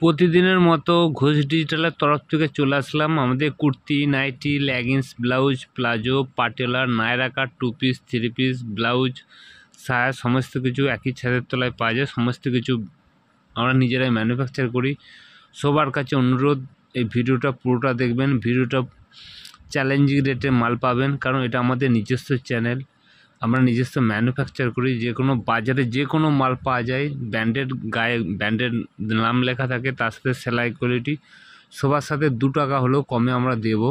প্রতিদিনের মতো ঘোষ ডিজিটালের তরফ থেকে চলে আসলাম আমাদের kurti, nightie, leggings, blouse, palazzo, Patiala, Naira cut, two piece, three piece, blouse, সায়া সমস্ত কিছু একই ছাদের তলায় পাওয়া যায়। সমস্ত কিছু আমরা নিজেরাই ম্যানুফ্যাকচার করি। সবার কাছে অনুরোধ, এই ভিডিওটা পুরোটা দেখবেন। ভিডিওটা চ্যালেঞ্জিং রেটে মাল পাবেন, কারণ এটা আমাদের নিজস্ব চ্যানেল। আমরা নিজস্ব ম্যানুফ্যাকচার করি। যে কোনো বাজারে যে কোনো মাল পাওয়া যায়, ব্র্যান্ডেড গায়ে ব্র্যান্ডের নাম লেখা থাকে, তার সাথে সেলাই কোয়ালিটি সবার সাথে 2 টাকা হলেও কমে আমরা দেব।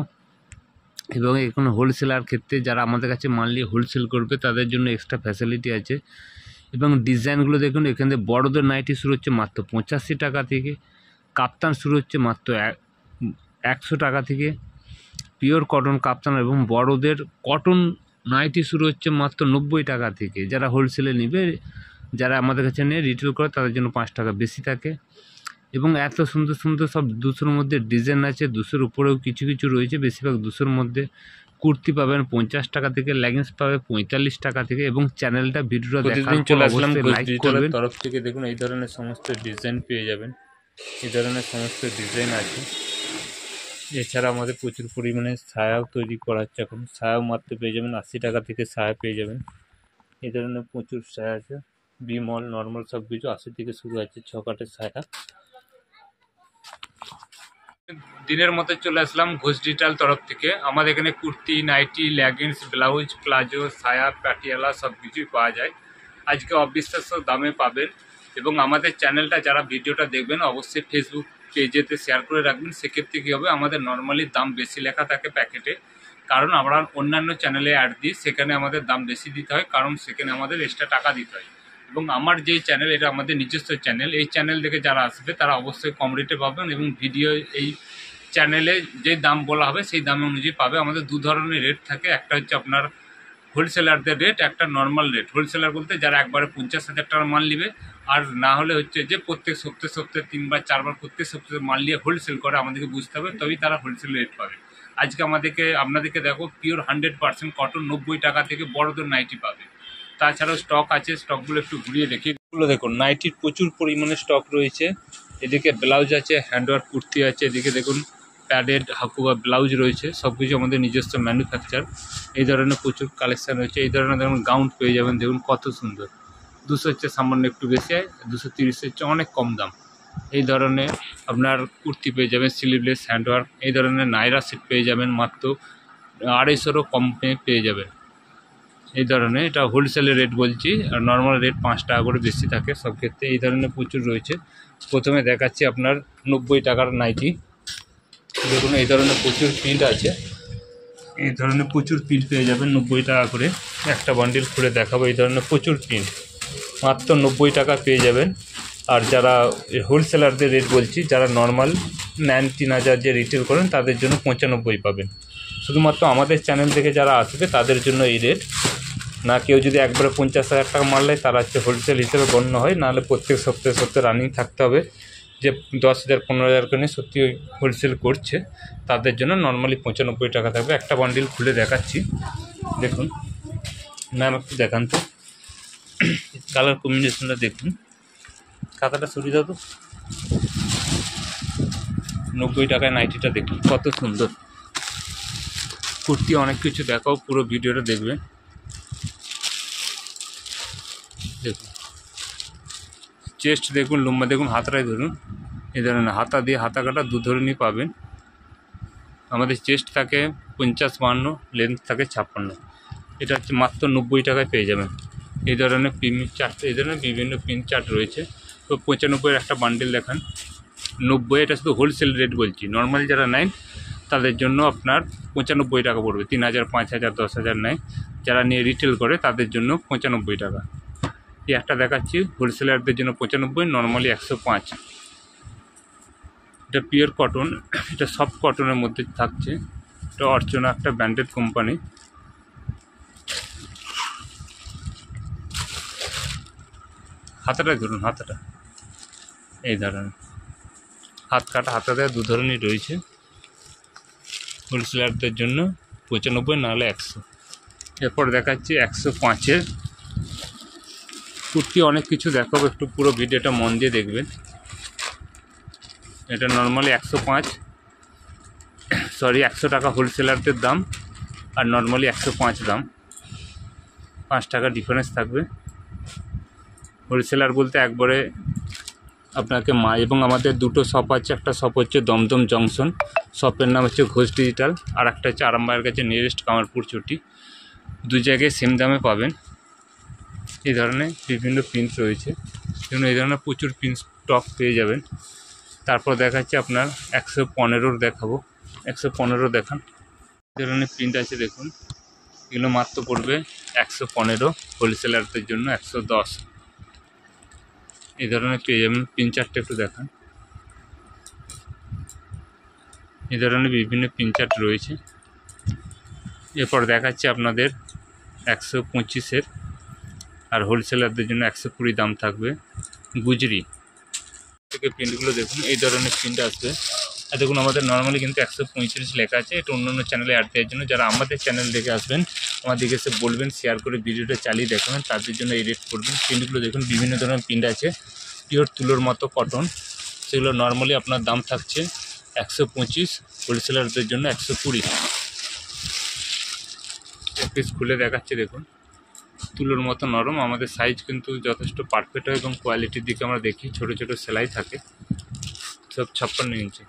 এবং এখানে হোলসেলার ক্ষেত্রে যারা আমাদের কাছে মাল নিয়ে হোলসেল করবে তাদের জন্য এক্সট্রা ফ্যাসিলিটি আছে। এবং ডিজাইনগুলো দেখুন, এখানে বড়দের নাইটি শুরু হচ্ছে মাত্র 85 টাকা থেকে, কাপ্তান শুরু হচ্ছে মাত্র 100 টাকা থেকে, পিওর কটন কাপ্তান এবং বড়দের কটন নাইটি শুরু হচ্ছে মাত্র 90 টাকা থেকে। যারা হোলসেলে নেবে, যারা আমাদের কাছে নিয়ে রিটেল করে তাদের জন্য 5 টাকা বেশি থাকে। এবং এত সুন্দর সুন্দর সব 200-র মধ্যে ডিজাইন আছে, 200-র উপরেও কিছু কিছু রয়েছে, বেশিরভাগ 200-র মধ্যে। কুর্তি পাবেন 50 টাকা থেকে, লেগিংস পাবে 45 টাকা থেকে। এবং চ্যানেলটা ভিডিওটা দেখার পর অবশ্যই লাইক করবেন। তরফ থেকে দেখুন এই ধরনের সমস্ত ডিজাইন পেয়ে যাবেন, এই ধরনের সমস্ত ডিজাইন আছে। এছাড়া আমাদের প্রচুর পরিমাণে ছায়াও তৈরি করা হচ্ছে। এখন ছায়াও মাত্র পেয়ে যাবেন 80 টাকা থেকে ছায়া পেয়ে যাবেন। এই ধরনের প্রচুর ছায়া আছে, বিমল, নর্মাল সব কিছু 80 থেকে শুরু আছে। 6 কাটের ছায়া। দিনের মতো চলে আসলাম ঘোষ ডিজিটাল তরফ থেকে। আমাদের এখানে kurti, nightie, leggings, blouse, palazzo, সায়া, পাটিয়ালা সব কিছুই পাওয়া যায়। আজকে অবিশ্বাস্য দামে পাবেন। এবং আমাদের চ্যানেলটা যারা ভিডিওটা দেখবেন অবশ্যই ফেসবুক পেজেতে শেয়ার করে রাখবেন। সেক্ষেত্রে কী হবে, আমাদের নর্মালি দাম বেশি লেখা থাকে প্যাকেটে, কারণ আমরা অন্যান্য চ্যানেলে অ্যাড দিই, সেখানে আমাদের দাম বেশি দিতে হয়, কারণ সেখানে আমাদের এক্সট্রা টাকা দিতে হয়। এবং আমার যেই চ্যানেল, এটা আমাদের নিজস্ব চ্যানেল, এই চ্যানেল থেকে যারা আসবে তারা অবশ্যই কম রেটে পাবেন। এবং ভিডিও এই চ্যানেলে যে দাম বলা হবে সেই দাম অনুযায়ী পাবে। আমাদের 2 ধরনের রেট থাকে, একটা হচ্ছে আপনার হোলসেলারদের রেট, একটা নর্মাল রেট। হোলসেলার বলতে যারা একবারে 50,000 টাকার মাল নেবে, আর না হলে হচ্ছে যে প্রত্যেক সপ্তাহে 3বার 4বার প্রত্যেক সপ্তাহে মাল নিয়ে হোলসেল করে, আমাদেরকে বুঝতে হবে, তবেই তারা হোলসেল রেট পাবে। আজকে আপনাদেরকে দেখো পিওর 100% কটন 90 টাকা থেকে বড়দের নাইটি পাবে। তাছাড়াও স্টক আছে, স্টকগুলো একটু ঘুরিয়ে দেখি। এগুলো দেখুন, নাইটির প্রচুর পরিমাণে স্টক রয়েছে। এদিকে ব্লাউজ আছে, হ্যান্ডওয়ার্ক কুর্তি আছে, এদিকে দেখুন প্যাডেড হাকুবা ব্লাউজ রয়েছে। সব কিছু আমাদের নিজস্ব ম্যানুফ্যাকচার। এই ধরনের প্রচুর কালেকশান রয়েছে। এই ধরনের দেখুন গাউন পেয়ে যাবেন, দেখুন কত সুন্দর। 200 হচ্ছে সামান্য একটু বেশি, 230 হচ্ছে অনেক কম দাম। এই ধরনের আপনার কুর্তি পেয়ে যাবেন, স্লিভলেস হ্যান্ডওয়ার্ক। এই ধরনের নায়রা সেট পেয়ে যাবেন মাত্র 250-রও কমে পেয়ে যাবেন। এই ধরনের, এটা হোলসেলের রেট বলছি, আর নর্মাল রেট 5 টাকা করে বেশি থাকে সব ক্ষেত্রে। এই ধরনের প্রচুর রয়েছে। প্রথমে দেখাচ্ছি আপনার 90 টাকার নাইটি। দেখুন এই ধরনের প্রচুর প্রিন্ট আছে, এই ধরনের প্রচুর প্রিন্ট পেয়ে যাবেন 90 টাকা করে। একটা বান্ডিল খুলে দেখাবো। এই ধরনের প্রচুর প্রিন্ট মাত্র 90 টাকা পেয়ে যাবেন। আর যারা হোলসেলারদের রেট বলছি, যারা নর্মাল নেন 3000 যে রিটেল করেন তাদের জন্য 95 পাবেন। শুধুমাত্র আমাদের চ্যানেল থেকে যারা আসবে তাদের জন্য এই রেট। না কেউ যদি একবারে 50,000 টাকা মাল নেয় তারা হচ্ছে হোলসেল হিসেবে গণ্য হয়, নাহলে প্রত্যেক সপ্তাহে রানিং থাকতে হবে। যে 10,000 15,000 করে নিয়ে সত্যি হোলসেল করছে তাদের জন্য নর্মালি 95 টাকা থাকবে। একটা বান্ডিল খুলে দেখাচ্ছি, দেখুন ম্যাম একটু দেখান তো কালার কম্বিনেশনটা দেখুন। খাতাটা সরিয়ে দাও তো। 90 টাকায় নাইটিটা দেখুন কত সুন্দর। কুর্তি অনেক কিছু দেখাও, পুরো ভিডিওটা দেখবেন। দেখুন চেস্ট দেখুন, লম্বা দেখুন, হাতাটাই ধরুন। এই ধরনের হাতা দিয়ে হাতা কাটা 2 ধরনই পাবেন। আমাদের চেস্ট থাকে 50-52, লেন্থ থাকে 56। এটা হচ্ছে মাত্র 90 টাকায় পেয়ে যাবেন। এই ধরনের প্রিন্ট চার্ট, এই ধরনের বিভিন্ন প্রিন্ট চার্ট রয়েছে। তো 95-এর একটা বান্ডেল দেখান। 90, এটা শুধু হোলসেল রেট বলছি। নর্মাল যারা নেয় তাদের জন্য আপনার 95 টাকা পড়বে। 3,000 5,000 10,000 নেয়, যারা নিয়ে রিটেল করে তাদের জন্য 95 টাকা। এই একটা দেখাচ্ছি হোলসেলারদের জন্য 95, নর্মালি 105। এটা পিওর কটন, এটা সফট কটনের মধ্যে থাকছে। এটা অর্চনা, একটা ব্র্যান্ডেড কোম্পানি। হাতাটা ধরুন, হাতাটা এই ধরনের হাত কাটা, হাতা দেওয়া 2 ধরনের রয়েছে। হোলসেলারদের জন্য 95, নাহলে 100। এরপর দেখাচ্ছি 105-এর কুর্তি। অনেক কিছু দেখাবো, একটু পুরো ভিডিওটা মন দিয়ে দেখবেন। এটা নর্মালি 105, সরি 100 টাকা হোলসেলারদের দাম, আর নর্মালি 105 দাম, 5 টাকা ডিফারেন্স থাকবে। হোলসেলার বলতে একবারে আপনাকে এবং আমাদের দুটো শপ আছে, একটা শপ হচ্ছে দমদম জংশন, শপের নাম হচ্ছে ঘোষ ডিজিটাল, আর একটা হচ্ছে আরামবাগের কাছে নিয়ারেস্ট কামারপুর চটি। দু জায়গায় সেম দামে পাবেন। এই ধরনের বিভিন্ন প্রিন্ট রয়েছে, যেমন এই ধরনের প্রচুর প্রিন্ট স্টক পেয়ে যাবেন। তারপর দেখাচ্ছি আপনার 115 দেখাবো, 115 দেখান। এই ধরনের প্রিন্ট আছে দেখুন, এগুলো মাত্র পড়বে 115, হোলসেলারদের জন্য 110। এই ধরনের পেয়ে যাবেন। প্রিন্ট চার্টটা একটু দেখান। এই ধরনের বিভিন্ন প্রিন্ট চার্ট রয়েছে। এরপর দেখাচ্ছি আপনাদের 125, আর হোলসেলারদের জন্য 120 দাম থাকবে। গুজরি থেকে প্রিন্টগুলো দেখুন, এই ধরনের প্রিন্ট আসবে। আর দেখুন আমাদের নর্মালি কিন্তু 135 লেখা আছে, এটা অন্যান্য চ্যানেলে অ্যাড দেওয়ার জন্য। যারা আমাদের চ্যানেল দেখে আসবেন, আমাদেরকে এসে বলবেন, শেয়ার করে ভিডিওটা চালিয়ে দেখাবেন, তাদের জন্য এই রেট করবেন। প্রিন্টগুলো দেখুন, বিভিন্ন ধরনের প্রিন্ট আছে, পিওর তুলোর মতো কটন। সেগুলো নর্মালি আপনার দাম থাকছে 125, হোলসেলারদের জন্য 120। এক পিস খুলে দেখাচ্ছে দেখুন, তুলোর মতো নরম। আমাদের সাইজ কিন্তু যথেষ্ট পারফেক্ট হয় এবং কোয়ালিটির দিকে আমরা দেখি, ছোট ছোট সেলাই থাকে, সব 56 ইঞ্চি।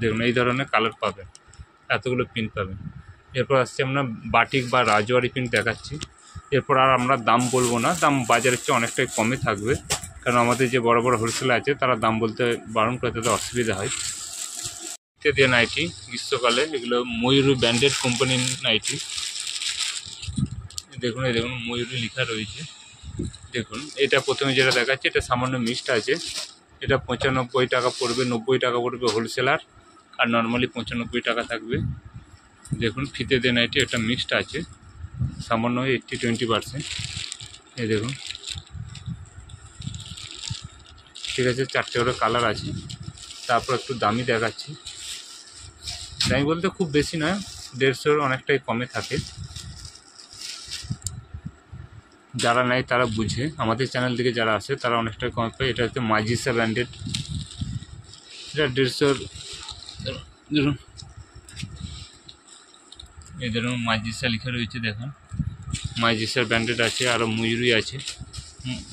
দেখুন এই ধরনের কালার পাবেন, এতগুলো প্রিন্ট পাবেন। এরপর আসছে আমরা বাটিক বা রাজওয়ারি প্রিন্ট দেখাচ্ছি। এরপর আর আমরা দাম বলবো না, দাম বাজারের চেয়ে অনেকটাই কমে থাকবে, কারণ আমাদের যে বড় বড় হোলসেলার আছে তারা দাম বলতে বারণ করে, তাদের অসুবিধা হয়। দিয়ে নাইটি গ্রীষ্মকালে, এগুলো ময়ূরী ব্র্যান্ডেড কোম্পানির নাইটি। দেখুন এই দেখুন ময়ূরী লেখা রয়েছে। দেখুন এটা প্রথমে যেটা দেখাচ্ছে, এটা সামান্য মিক্সড আছে। এটা 95 টাকা পড়বে, 90 টাকা পড়বে হোলসেলার, আর নর্মালি 95 টাকা থাকবে। দেখুন ফিতে দিয়ে নাইটি, এটা মিক্সড আছে, সামান্য 80-20%। এই দেখুন, ঠিক আছে, 4টে করে কালার আছে। তারপর একটু দামি দেখাচ্ছি, দামি বলতে খুব বেশি নয়, 150-এর অনেকটাই কমে থাকে। যারা নেয় তারা বুঝে, আমাদের চ্যানেল থেকে যারা আসে তারা অনেকটাই কমে পায়। এটা হচ্ছে মাজিসা ব্র্যান্ডেড, এটা 150। ধরুন এই ধরুন মাজিসা লেখা রয়েছে, দেখুন মাজিসার ব্র্যান্ডেড আছে। আরও ময়ূরী আছে,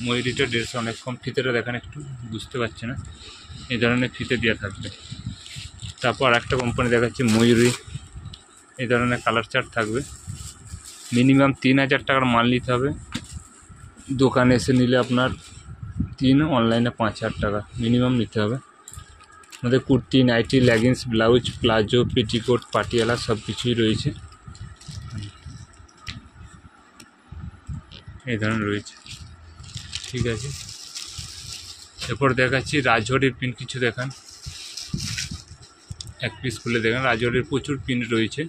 ময়ূরীটা 150, অনেক কম। ফিতেটা দেখেন, একটু বুঝতে পারছে না, এই ধরনের ফিতে দেওয়া থাকবে। তারপর একটা কোম্পানি দেখাচ্ছি ময়ূরী, এই ধরনের কালার চার্ট থাকবে। মিনিমাম 3000 টাকার মাল নিতে হবে, দোকানে এসে নিলে আপনার 3, অনলাইনে 5000 টাকা মিনিমাম নিতে হবে। আমাদের kurti, nightie, leggings, blouse, palazzo, petticoat, Patiala সব কিছুই রয়েছে, এই ধরনের রয়েছে। ঠিক আছে, এরপর দেখাচ্ছি রাজওয়ারির প্রিন্ট কিছু দেখান। এক পিস খুলে দেখেন, রাজওয়ারির প্রচুর প্রিন্ট রয়েছে।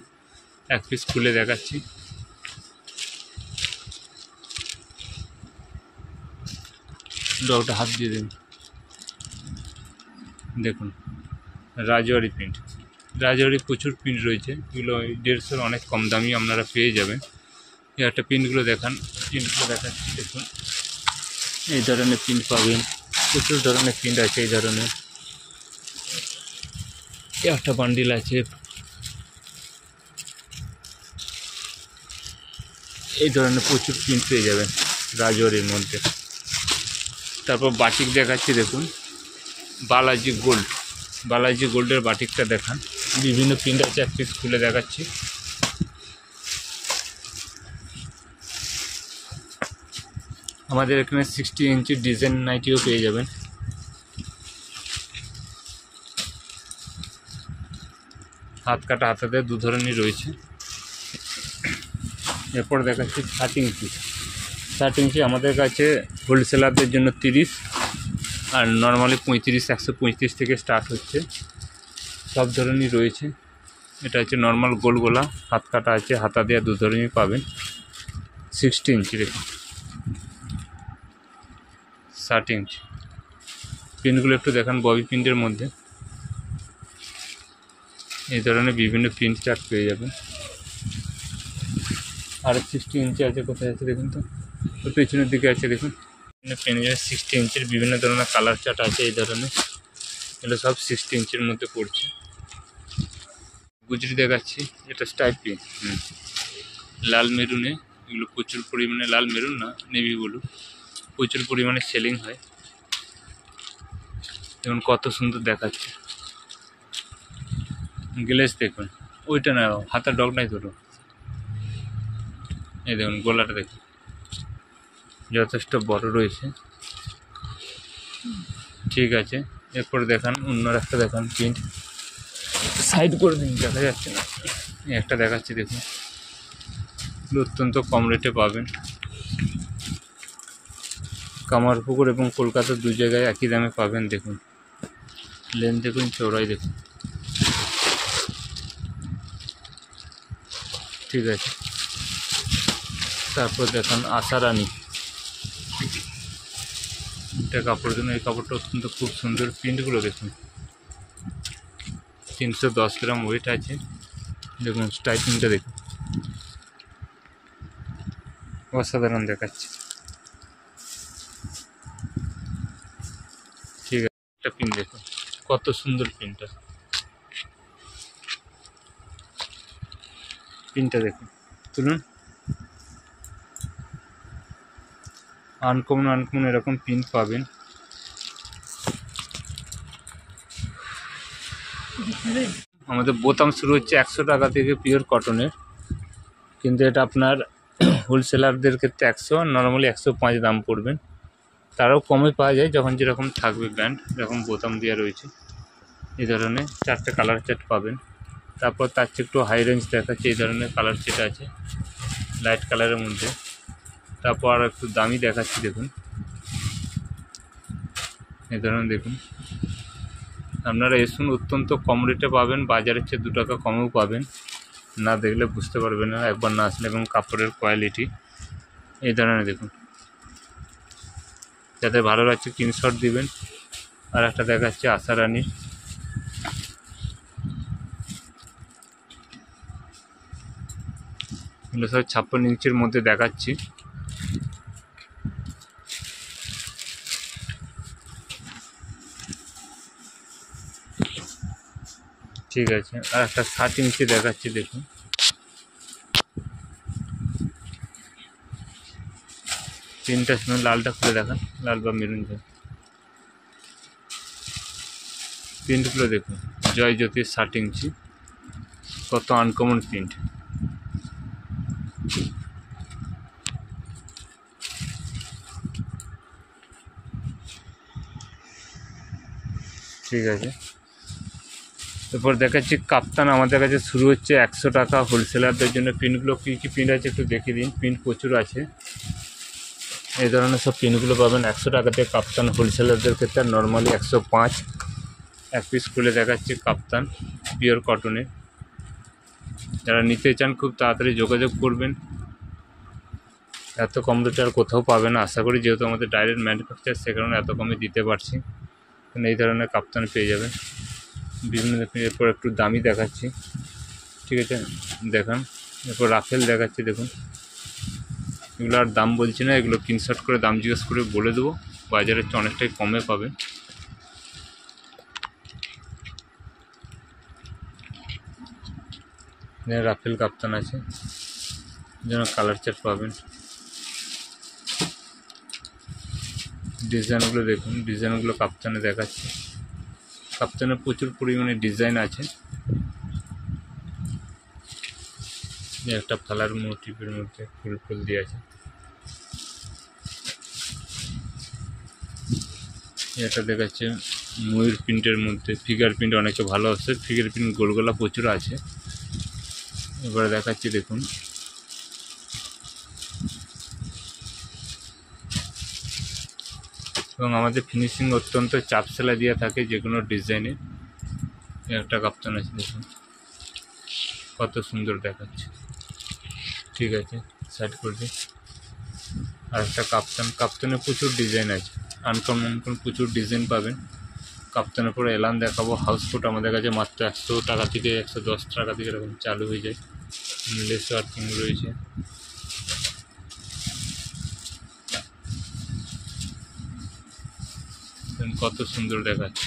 এক পিস খুলে দেখাচ্ছি। ডগটা হাত দিয়ে দিন। দেখুন রাজওয়ারি প্রিন্ট, রাজওয়ারি প্রচুর প্রিন্ট রয়েছে, এগুলো 150-এর অনেক কম দামি আপনারা পেয়ে যাবেন। এই একটা প্রিন্টগুলো দেখান, প্রিন্টগুলো দেখাচ্ছি দেখুন, এই ধরনের প্রিন্ট পাবেন, প্রচুর ধরনের প্রিন্ট আছে। এই ধরনের একটা বান্ডিল আছে, এই ধরনের প্রচুর প্রিন্ট পেয়ে যাবেন রাজওয়ারির মধ্যে। তারপর বাটিক দেখাচ্ছি দেখুন, বালাজি গোল্ড, বালাজি গোল্ডের বাটিকটা দেখান, বিভিন্ন প্রিন্ট আছে। এক পিস খুলে দেখাচ্ছি। আমাদের এখানে 60 ইঞ্চি ডিজাইন নাইটিও পেয়ে যাবেন। হাত কাটা, হাতাতে দু ধরনের রয়েছে। এরপর দেখাচ্ছি 60 ইঞ্চি। 60 ইঞ্চি আমাদের কাছে হোলসেলারদের জন্য 30, আর নর্মালি 35, 135 থেকে স্টার্ট হচ্ছে, সব ধরনেরই রয়েছে। এটা হচ্ছে নর্মাল গোল গোলা, হাত কাটা আছে, হাতা দেওয়া দু ধরনেরই পাবেন। 60 ইঞ্চি দেখুন, 60 ইঞ্চি প্রিন্টগুলো একটু দেখান, ববি প্রিন্টের মধ্যে এই ধরনের বিভিন্ন প্রিন্ট চার্ট পেয়ে যাবেন। আর 60 ইঞ্চি আছে, কোথায় আছে দেখুন তো, পেছনের দিকে আছে দেখুন, পেনে 60 ইঞ্চির বিভিন্ন ধরনের কালার চার্ট আছে। এই ধরনের এগুলো সব 60 ইঞ্চির মধ্যে পড়ছে। গুজরি দেখাচ্ছি, এটা স্টাইপি লাল মেরুনে, এগুলো প্রচুর পরিমাণে, লাল মেরুন না নেভি ব্লু, প্রচুর পরিমাণে সেলিং হয়। দেখুন কত সুন্দর দেখাচ্ছে। গ্লেজ দেখুন, ওইটা না হাতা ডগ নাই ধরো, এই দেখুন গলাটা দেখুন যথেষ্ট বড় রয়েছে। ঠিক আছে, এরপর দেখান অন্য একটা দেখান প্রিন্ট, সাইড করে দিন দেখা যাচ্ছে না। একটা দেখাচ্ছি দেখুন, অত্যন্ত কম রেটে পাবেন। কামারপুকুর এবং কলকাতা দু জায়গায় একই দামে পাবেন। দেখুন লেন দেখুন, চৌড়াই দেখুন। ঠিক আছে, তারপর দেখান আশারানী, এটা কাপড়ের জন্য, এই কাপড়টা অত্যন্ত খুব সুন্দর। প্রিন্টগুলো দেখুন, 310 গ্রাম ওয়েট আছে। দেখুন স্টাইপিংটা দেখুন, অসাধারণ দেখাচ্ছে। ঠিক আছে, একটা প্রিন্ট দেখুন কত সুন্দর প্রিন্টটা, প্রিন্টটা দেখুন, তুলুন। আনকমন এরকম প্রিন্ট পাবেন। আমাদের বোতাম শুরু হচ্ছে 100 টাকা থেকে পিওর কটনের, কিন্তু এটা আপনার হোলসেলারদের ক্ষেত্রে 100, নর্মালি 105 দাম পড়বেন। তারাও কমে পাওয়া যায় যখন যেরকম থাকবে ব্র্যান্ড, এরকম বোতাম দেওয়া রয়েছে। এই ধরনের 4টে কালার সেট পাবেন। তারপর তার চেয়ে একটু হাই রেঞ্জ দেখাচ্ছে, এই ধরনের কালার সেট আছে লাইট কালারের মধ্যে। তারপর আর একটু দামি দেখাচ্ছি, দেখুন এই ধরনের দেখুন। আপনারা এসুন, অত্যন্ত কম রেটে পাবেন, বাজারের চেয়ে 2 টাকা কমেও পাবেন। না দেখলে বুঝতে পারবেন না একবার না আসলে। এবং কাপড়ের কোয়ালিটি এই ধরনের দেখুন, যাদের ভালো লাগছে স্ক্রিনশট দিবেন। আর একটা দেখাচ্ছে আশারানী, এগুলো সব 56 ইঞ্চির মধ্যে দেখাচ্ছি। ঠিক আছে, আর একটা 60 ইঞ্চি দেখাচ্ছি দেখুন। প্রিন্টটা শুনুন, লালটা খুলে দেখান, লাল বা মেরুন প্রিন্টগুলো দেখুন। জয় জ্যোতির 60 ইঞ্চি, কত আনকমন প্রিন্ট। ঠিক আছে, এরপর দেখাচ্ছি কাপ্তান। আমাদের কাছে শুরু হচ্ছে 100 টাকা হোলসেলারদের জন্য। প্রিন্টগুলো কী কী প্রিন্ট আছে একটু দেখিয়ে দিন। প্রিন্ট প্রচুর আছে, এই ধরনের সব প্রিন্টগুলো পাবেন 100 টাকাতে কাপ্তান হোলসেলারদের ক্ষেত্রে। নর্মালি 105। এক পিস খুলে দেখাচ্ছি কাপ্তান পিওর কটনে। যারা নিতে চান খুব তাড়াতাড়ি যোগাযোগ করবেন, এত কম রেটে আর কোথাও পাবেন না আশা করি, যেহেতু আমাদের ডাইরেক্ট ম্যানুফ্যাকচার, সে কারণে এত কমে দিতে পারছি। এই ধরনের কাপ্তান পেয়ে যাবেন বিভিন্ন। এরপর একটু দামি দেখাচ্ছি, ঠিক আছে দেখান। এরপর রাফেল দেখাচ্ছি দেখুন। এগুলো আর দাম বলছি না, এগুলো স্ক্রিনশট করে দাম জিজ্ঞেস করে বলে দেবো, বাজারের চেয়ে অনেকটাই কমে পাবেন। রাফেল কাপ্তান আছে, যেন কালার চার্ট পাবেন। ডিজাইনগুলো দেখুন, ডিজাইনগুলো কাপ্তানে দেখাচ্ছে। কাপ্তানে প্রচুর পরিমাণে ডিজাইন আছে। একটা ফ্লাওয়ার মোটিভের মধ্যে ফুল ফুল দিয়ে আছে। এটা দেখাচ্ছে ময়ূর প্রিন্টের মধ্যে, ফিগার প্রিন্ট অনেকে ভালো আছে। ফিগার প্রিন্ট গোলগোলা প্রচুর আছে। এবারে দেখাচ্ছি দেখুন, এবং আমাদের ফিনিশিং অত্যন্ত চাপ সেলাই দেওয়া থাকে যে কোনো ডিজাইনে। একটা কাপ্তান আছে দেখুন, কত সুন্দর দেখাচ্ছে। ঠিক আছে, সাইড করে দিই। আর একটা কাপ্তান, কাপ্তানে প্রচুর ডিজাইন আছে, আনকমন প্রচুর ডিজাইন পাবেন। কাপ্তানের পরে এলান দেখাবো। হাউসকোট আমাদের কাছে মাত্র 100 টাকা থেকে 110 টাকা থেকে এরকম চালু হয়ে যায়। লেস ওয়ার্কিং রয়েছে। কত সুন্দর দেখাচ্ছে।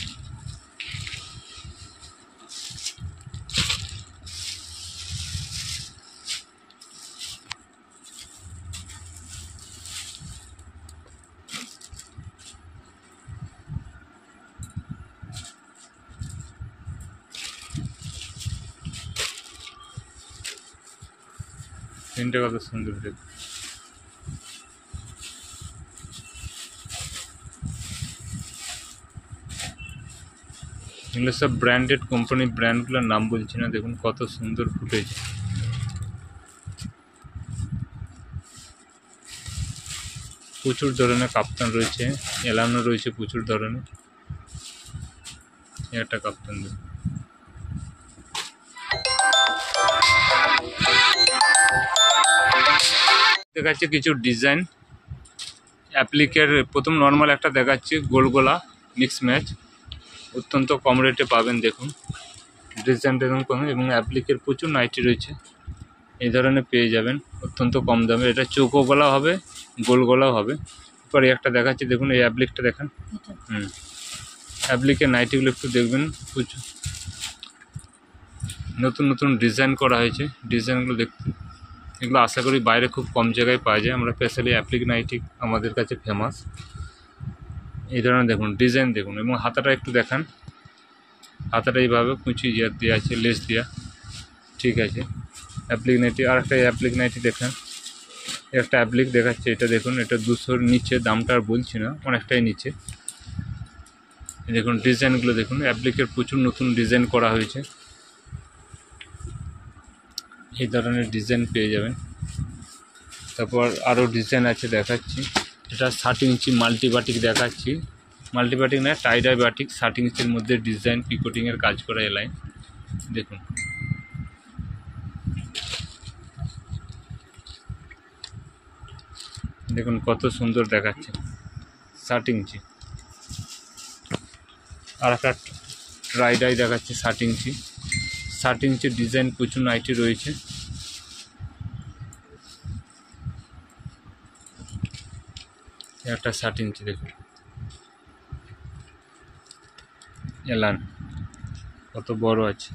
প্রিন্টটা কত সুন্দর দেখুন। এগুলো সব ব্র্যান্ডেড কোম্পানি, ব্র্যান্ডগুলোর নাম বলছি না, দেখুন কত সুন্দর ফুটেছে। প্রচুর ধরনের কাপ্তান রয়েছে, এলানো রয়েছে প্রচুর ধরনের। একটা কাপ্তান দেখাচ্ছে কিছু ডিজাইন অ্যাপ্লিকের। প্রথম নর্মাল একটা দেখাচ্ছি গোল গোলা মিক্স ম্যাচ, অত্যন্ত কম রেটে পাবেন। দেখুন ডিজাইন দেখুন কম, এবং অ্যাপ্লিকের প্রচুর নাইটি রয়েছে, এই ধরনের পেয়ে যাবেন অত্যন্ত কম দামে। এটা চৌকো গলা হবে, গোল গলাও হবে। পরে একটা দেখাচ্ছি দেখুন, এই অ্যাপ্লিকটা দেখান। অ্যাপ্লিকের নাইটিগুলো একটু দেখবেন, প্রচুর নতুন নতুন ডিজাইন করা হয়েছে। ডিজাইনগুলো দেখতে, এগুলো আশা করি বাইরে খুব কম জায়গায় পাওয়া যায়। আমরা স্পেশালি অ্যাপ্লিক নাইটি আমাদের কাছে ফেমাস। এই ধরনের দেখুন ডিজাইন দেখুন, এবং হাতাটা একটু দেখান। হাতাটা এইভাবে কুচি দেওয়া আছে, লেস দেওয়া, ঠিক আছে। অ্যাপ্লিক নাইটি, আর একটা অ্যাপ্লিক নাইটি দেখান। একটা অ্যাপ্লিক দেখাচ্ছে, এটা দেখুন, এটা 200-র নিচে, দামটা আর বলছি না, অনেকটাই নিচে। দেখুন ডিজাইনগুলো দেখুন, অ্যাপ্লিকের প্রচুর নতুন ডিজাইন করা হয়েছে। এই ধরনের ডিজাইন পেয়ে যাবেন। তারপর আরও ডিজাইন আছে দেখাচ্ছি। এটা 60 ইঞ্চি মাল্টি বাটিক দেখাচ্ছি। মাল্টি বাটিক না, টাইডাই বাটিক। 60 ইঞ্চির মধ্যে ডিজাইন পিকোটিংয়ের কাজ করা এলাইন দেখুন। দেখুন কত সুন্দর দেখাচ্ছে, 60 ইঞ্চি। আর একটা টাইডাই দেখাচ্ছে 60 ইঞ্চি। 60 ইঞ্চির ডিজাইন প্রচুর নাইটি রয়েছে। একটা 60 ইঞ্চি দেখুন, এলান কত বড় আছে,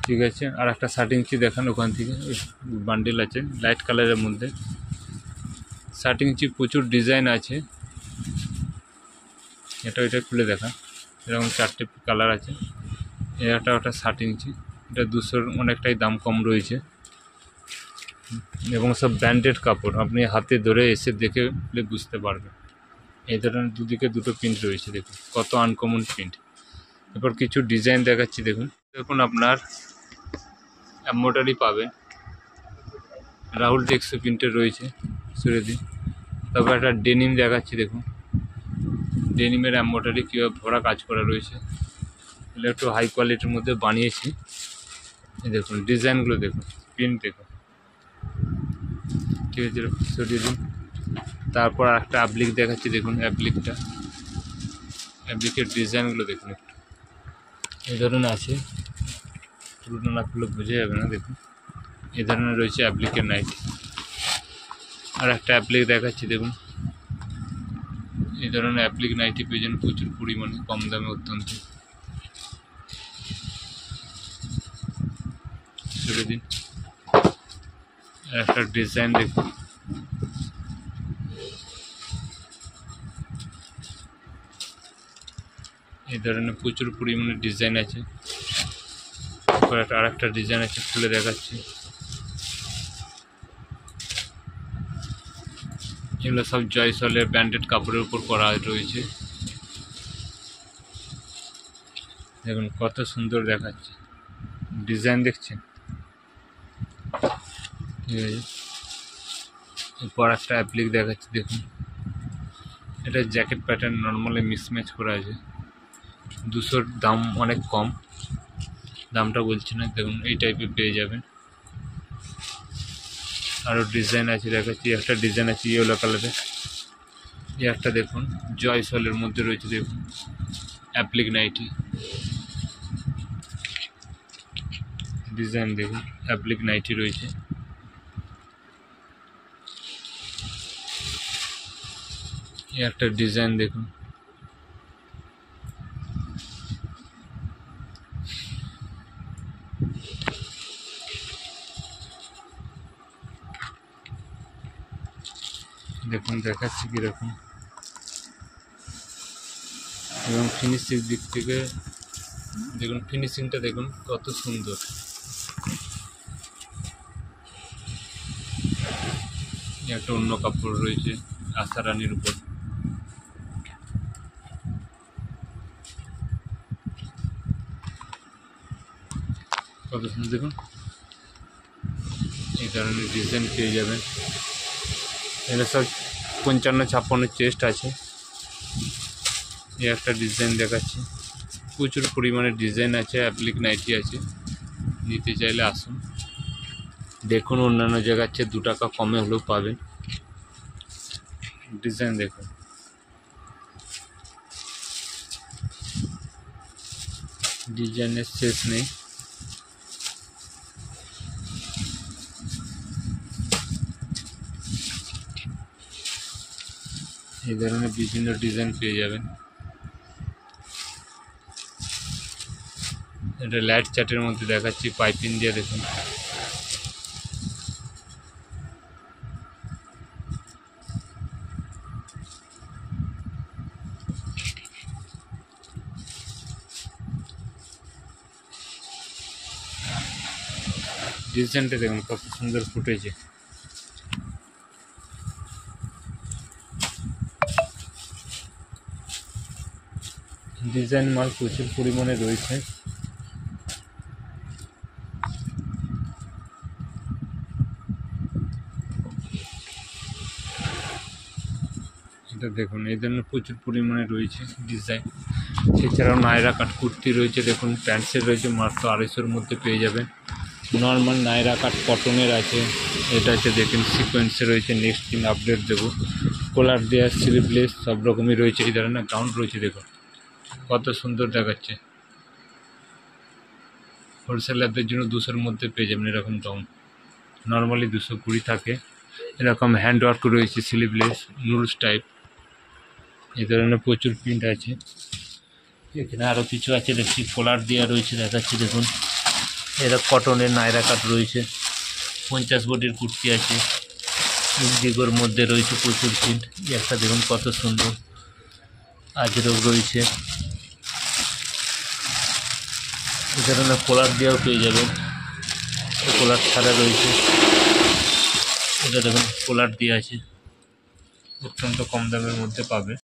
ঠিক আছে। আর একটা 60 ইঞ্চি দেখান, ওখান থেকে বান্ডেল আছে লাইট কালারের মধ্যে। 60 ইঞ্চি প্রচুর ডিজাইন আছে। এটা খুলে দেখা, এরকম 4টে কালার আছে। এটা ওটা 60 ইঞ্চি, এটা 200-র অনেকটাই দাম কম রয়েছে, এবং সব ব্র্যান্ডেড কাপড়। আপনি হাতে ধরে এসে দেখে বুঝতে পারবেন। এই ধরনের দুদিকে দুটো প্রিন্ট রয়েছে, দেখুন কত আনকমন প্রিন্ট। এরপর কিছু ডিজাইন দেখাচ্ছি দেখুন। দেখুন আপনার এমব্রয়ডারি পাবেন, রাহুল টেক্সো প্রিন্টের রয়েছে সুরেদি। তারপর একটা ডেনিম দেখাচ্ছি দেখুন, ডেনিমের এমব্রয়ডারি কীভাবে ভরা কাজ করা রয়েছে। এগুলো একটু হাই কোয়ালিটির মধ্যে বানিয়েছি। এই দেখুন ডিজাইনগুলো দেখুন, প্রিন্ট দেখুন, ঠিক আছে, সরিয়ে দিন। তারপর একটা অ্যাপ্লিক দেখাচ্ছি দেখুন, অ্যাপ্লিকের ডিজাইনগুলো দেখুন একটু এই ধরনের আছে, পুরোনো না খুলে বোঝা যাবে না। দেখুন এই ধরনের রয়েছে অ্যাপ্লিকের নাইটি। আর একটা অ্যাপ্লিক দেখাচ্ছি দেখুন, এই ধরনের অ্যাপ্লিক নাইটি পেয়ে যান প্রচুর পরিমাণে, কম দামে অত্যন্ত। ছেড়ে দিন। একটা ডিজাইন দেখুন, এই ধরনের প্রচুর পরিমাণে ডিজাইন আছে। আর একটা ডিজাইন আছে, খুলে দেখাচ্ছি। এগুলো সব জয়সলের ব্র্যান্ডেড কাপড়ের উপর করা রয়েছে। দেখুন কত সুন্দর দেখাচ্ছে, ডিজাইন দেখছেন, ঠিক আছে। এরপর একটা অ্যাপ্লিক দেখাচ্ছি দেখুন, এটা জ্যাকেট প্যাটার্ন, নর্মালি মিসম্যাচ করা আছে। 200-র দাম অনেক কম, দামটা বলছি না। দেখুন এই টাইপের পেয়ে যাবেন। আরও ডিজাইন আছে দেখাচ্ছি। একটা ডিজাইন আছে ইয়েলো কালারের, এই একটা দেখুন জয়সলের মধ্যে রয়েছে। দেখুন অ্যাপ্লিক নাইটি ডিজাইন দেখুন, অ্যাপ্লিক নাইটি রয়েছে। এই একটা ডিজাইন দেখুন, দেখুন দেখাচ্ছি কীরকম, এবং ফিনিশিং দিক থেকে দেখুন, ফিনিশিংটা দেখুন কত সুন্দর। একটা অন্য কাপড় রয়েছে আশা রানীর উপর। কত সুন্দর দেখুন, এই ধরনের ডিজাইন পেয়ে যাবেন। এগুলো সব 55-56 চেস্ট আছে। এই একটা ডিজাইন দেখাচ্ছি, প্রচুর পরিমাণে ডিজাইন আছে, অ্যাপ্লিক নাইটি আছে, নিতে চাইলে আসুন দেখুন। অন্যান্য জায়গার চেয়ে 2 টাকা কমে হলেও পাবেন। ডিজাইন দেখুন, ডিজাইনের শেষ নেই। এই ধরনের বিভিন্ন ডিজাইন পেয়ে যাবেন। এটা লাইট চার্টের মধ্যে দেখাচ্ছি, পাইপিং দিয়ে দেখুন। ডিজাইনটা দেখুন কত সুন্দর ফুটেছে। ডিজাইন মাল প্রচুর পরিমাণে রয়েছে। এটা দেখুন, এই ধরনের প্রচুর পরিমাণে রয়েছে ডিজাইন। এছাড়াও নায়রা কাট কুর্তি রয়েছে দেখুন, প্যান্টসের রয়েছে, মাত্র 250-এর মধ্যে পেয়ে যাবেন। নর্মাল নায়রা কাট কটনের আছে, এটা আছে দেখুন সিকোয়েন্সে রয়েছে। নেক্সট দিন আপডেট দেবো। কলার দেওয়া, স্লিভলেস সব রকমই রয়েছে। এই ধরনের গাউন রয়েছে দেখুন, কত সুন্দর দেখাচ্ছে। হোলসেলারদের জন্য 200-এর মধ্যে পেয়ে যাবেন এরকম গাউন। নর্মালি 220 থাকে। এরকম হ্যান্ড ওয়ার্ক রয়েছে, স্লিভলেস নুডলস টাইপ। এই ধরনের প্রচুর প্রিন্ট আছে। এখানে আরও কিছু আছে দেখছি, কলার দেওয়া রয়েছে দেখাচ্ছি দেখুন। এরা কটনের নায়রা কাট রয়েছে, 50 বডির কুর্তি আছে। ইন্ডিগোর মধ্যে রয়েছে প্রচুর প্রিন্ট। একটা দেখুন কত সুন্দর আজরক রয়েছে। এই ধরনের কলার দেওয়াও পেয়ে যাবেন, কলার ছাড়া রয়েছে। এটা দেখুন কলার দেওয়া আছে, অত্যন্ত কম দামের মধ্যে পাবে।